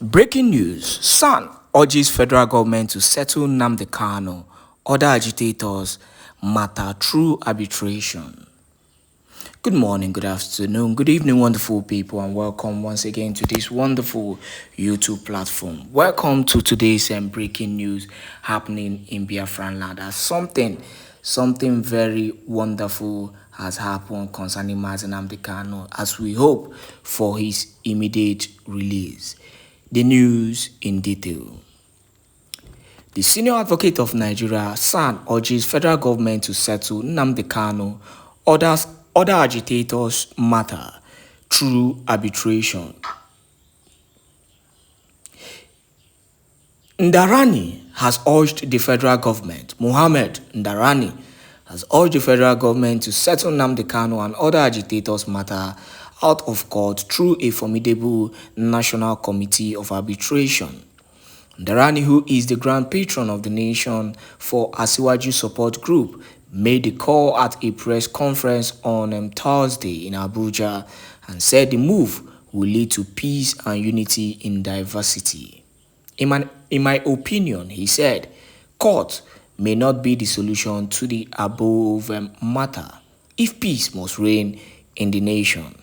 Breaking news: San urges federal government to settle Nnamdi Kanu, other agitators matter through arbitration. Good morning, good afternoon, good evening, wonderful people, and welcome once again to this wonderful YouTube platform. Welcome to today's breaking news happening in Biafraland. As something very wonderful has happened concerning Nnamdi Kanu, as we hope for his immediate release. The news in detail. The senior advocate of Nigeria, San, urges federal government to settle Nnamdi Kanu, other agitators matter through arbitration. Ndarani has urged the federal government, Mohammed Ndarani has urged the federal government to settle Nnamdi Kanu and other agitators matter out of court through a formidable National Committee of Arbitration. Ndarani, who is the grand patron of the nation for Asiwaju Support Group, made the call at a press conference on Thursday in Abuja and said the move will lead to peace and unity in diversity. In my opinion, he said, court may not be the solution to the above matter if peace must reign in the nation.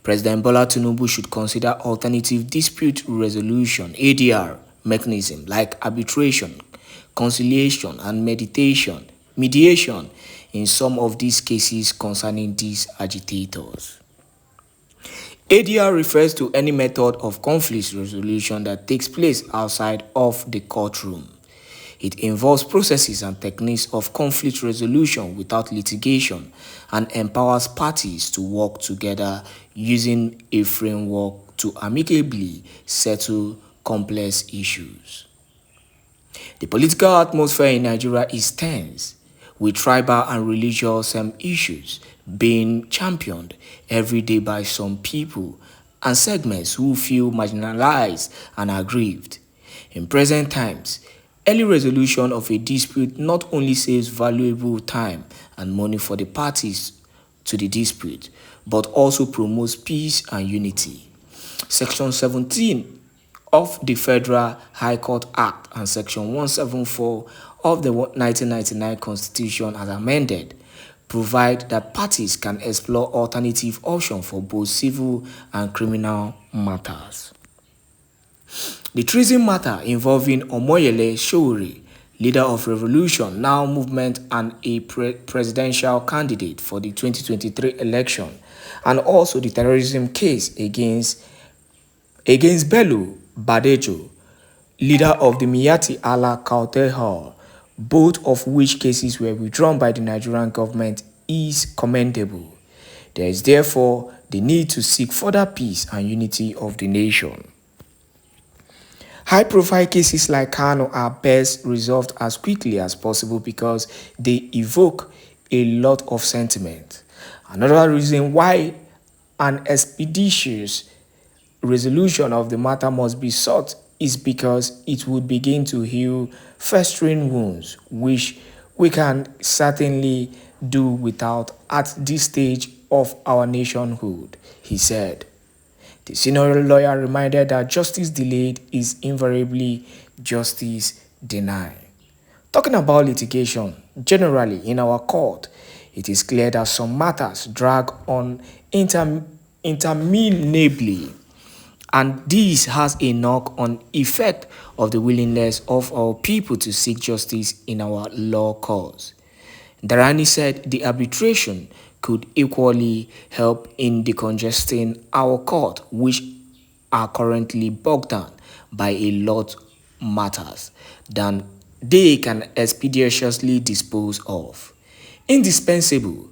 President Bola Tinubu should consider alternative dispute resolution (ADR) mechanism like arbitration, conciliation, and mediation in some of these cases concerning these agitators. ADR refers to any method of conflict resolution that takes place outside of the courtroom. It involves processes and techniques of conflict resolution without litigation and empowers parties to work together using a framework to amicably settle complex issues. The political atmosphere in Nigeria is tense, with tribal and religious issues being championed every day by some people and segments who feel marginalized and aggrieved. In present times, early resolution of a dispute not only saves valuable time and money for the parties to the dispute, but also promotes peace and unity. Section 17 of the Federal High Court Act and Section 174 of the 1999 Constitution as amended provide that parties can explore alternative options for both civil and criminal matters. The treason matter involving Omoyele Sowore, leader of Revolution Now movement and a presidential candidate for the 2023 election, and also the terrorism case against Bello Badejo, leader of the Miyetti Allah Kautal, both of which cases were withdrawn by the Nigerian government, is commendable. There is therefore the need to seek further peace and unity of the nation. High-profile cases like Kanu are best resolved as quickly as possible because they evoke a lot of sentiment. Another reason why an expeditious resolution of the matter must be sought is because it would begin to heal festering wounds, which we can certainly do without at this stage of our nationhood, he said. The senior lawyer reminded that justice delayed is invariably justice denied. Talking about litigation, generally in our court, it is clear that some matters drag on interminably, and this has a knock-on effect of the willingness of our people to seek justice in our law cause. Darani said the arbitration could equally help in decongesting our court, which are currently bogged down by a lot matters than they can expeditiously dispose of. Indispensable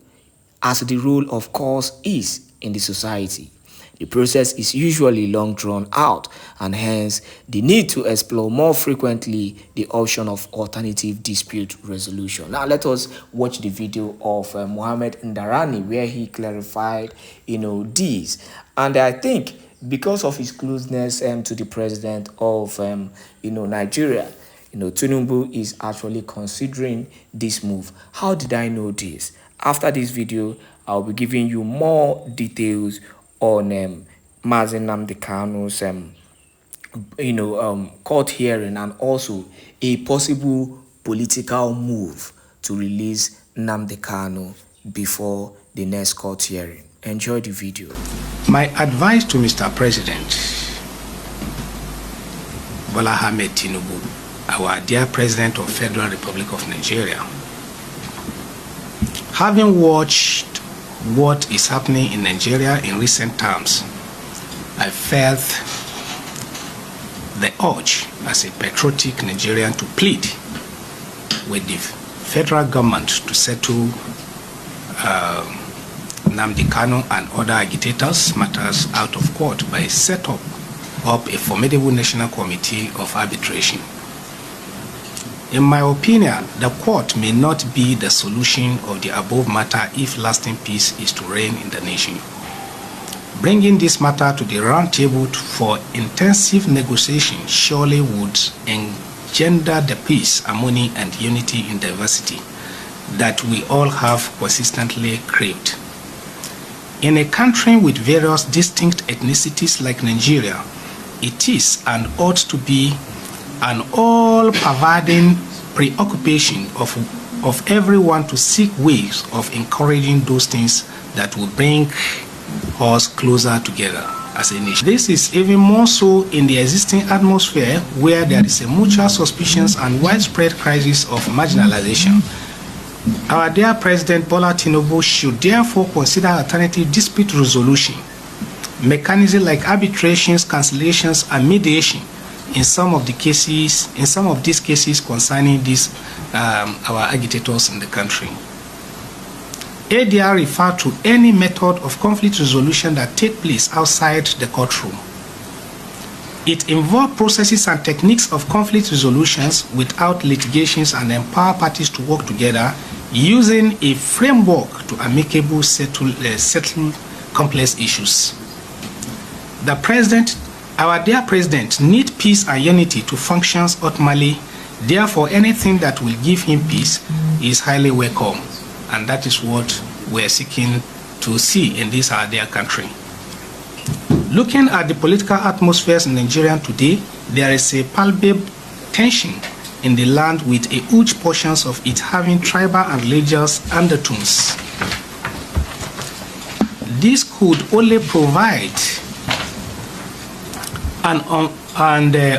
as the role of course is in the society, the process is usually long drawn out, and hence the need to explore more frequently the option of alternative dispute resolution. Now let us watch the video of Mohammed Ndarani where he clarified, this. And I think because of his closeness to the president of, Nigeria, Tinubu is actually considering this move. How did I know this? After this video, I'll be giving you more details on Nnamdi Kanu's court hearing and also a possible political move to release Nnamdi Kanu before the next court hearing. Enjoy the video. My advice to Mr. President Bola Ahmed Tinubu, our dear President of Federal Republic of Nigeria, having watched what is happening in Nigeria in recent times, I felt the urge as a patriotic Nigerian to plead with the federal government to settle Nnamdi Kanu and other agitators matters out of court by set up a formidable national committee of arbitration. In my opinion, the court may not be the solution of the above matter if lasting peace is to reign in the nation. Bringing this matter to the round table for intensive negotiation surely would engender the peace, harmony, and unity in diversity that we all have consistently craved. In a country with various distinct ethnicities like Nigeria, it is and ought to be an all-pervading preoccupation of everyone to seek ways of encouraging those things that will bring us closer together as a nation. This is even more so in the existing atmosphere where there is a mutual suspicion and widespread crisis of marginalization. Our dear President Bola Tinubu should therefore consider alternative dispute resolution mechanisms like arbitrations, cancellations, and mediation in some of these cases concerning our agitators in the country. ADR refer to any method of conflict resolution that take place outside the courtroom. It involves processes and techniques of conflict resolutions without litigations and empower parties to work together using a framework to amicably settle complex issues. Our dear President needs peace and unity to function optimally. Therefore, anything that will give him peace is highly welcome. And that is what we're seeking to see in this our dear country. Looking at the political atmospheres in Nigeria today, there is a palpable tension in the land with a huge portions of it having tribal and religious undertones. This could only provide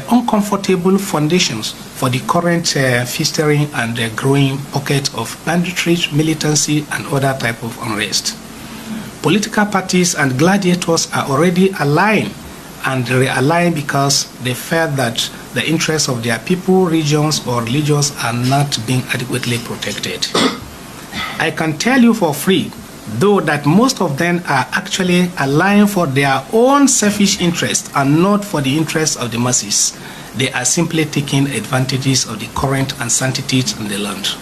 uncomfortable foundations for the current festering and growing pocket of banditry, militancy, and other type of unrest. Political parties and gladiators are already aligned and realign because they felt that the interests of their people, regions, or religions are not being adequately protected. I can tell you for free, though, that most of them are actually aligned for their own selfish interests and not for the interests of the masses. They are simply taking advantages of the current uncertainties in the land.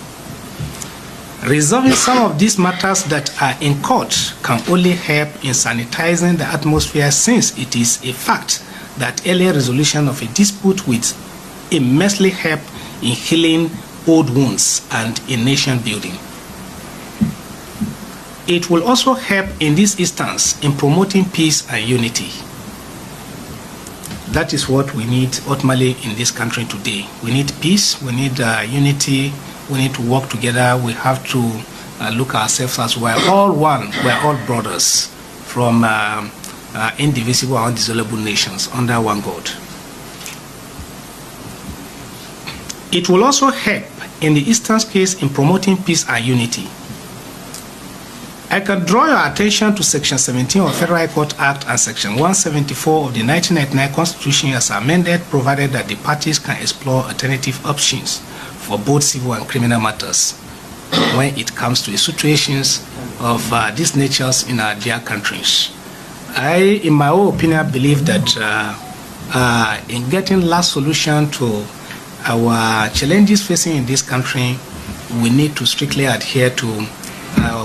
Resolving some of these matters that are in court can only help in sanitizing the atmosphere, since it is a fact that early resolution of a dispute will immensely help in healing old wounds and in nation building. It will also help in this instance in promoting peace and unity. That is what we need ultimately in this country today. We need peace, we need unity, we need to work together. We have to look at ourselves as we're all one, we're all brothers from indivisible and indissoluble nations under one God. It will also help in the instance case in promoting peace and unity. I can draw your attention to Section 17 of Federal High Court Act and Section 174 of the 1999 Constitution as amended, provided that the parties can explore alternative options for both civil and criminal matters when it comes to situations of these natures in our dear countries. I, in my own opinion, believe that in getting last solution to our challenges facing in this country, we need to strictly adhere to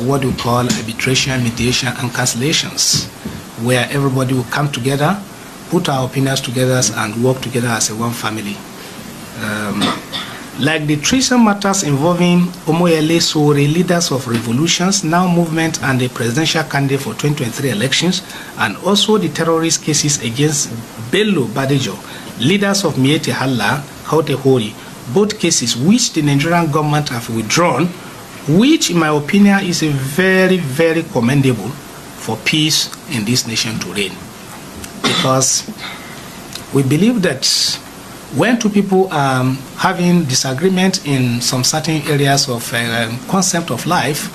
what we call arbitration, mediation, and cancellations, where everybody will come together, put our opinions together, and work together as a one family. Like the treason matters involving Omoyele Sowore, leaders of revolutions, now movement, and the presidential candidate for 2023 elections, and also the terrorist cases against Bello Badejo, leaders of Miete Halla, Haute Hori, both cases which the Nigerian government have withdrawn, which in my opinion is a very, very commendable for peace in this nation to reign. Because we believe that when two people are having disagreement in some certain areas of concept of life,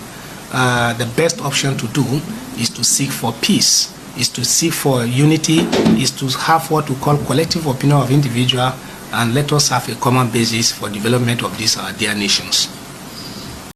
the best option to do is to seek for peace, is to seek for unity, is to have what we call collective opinion of individual, and let us have a common basis for development of these our dear nations.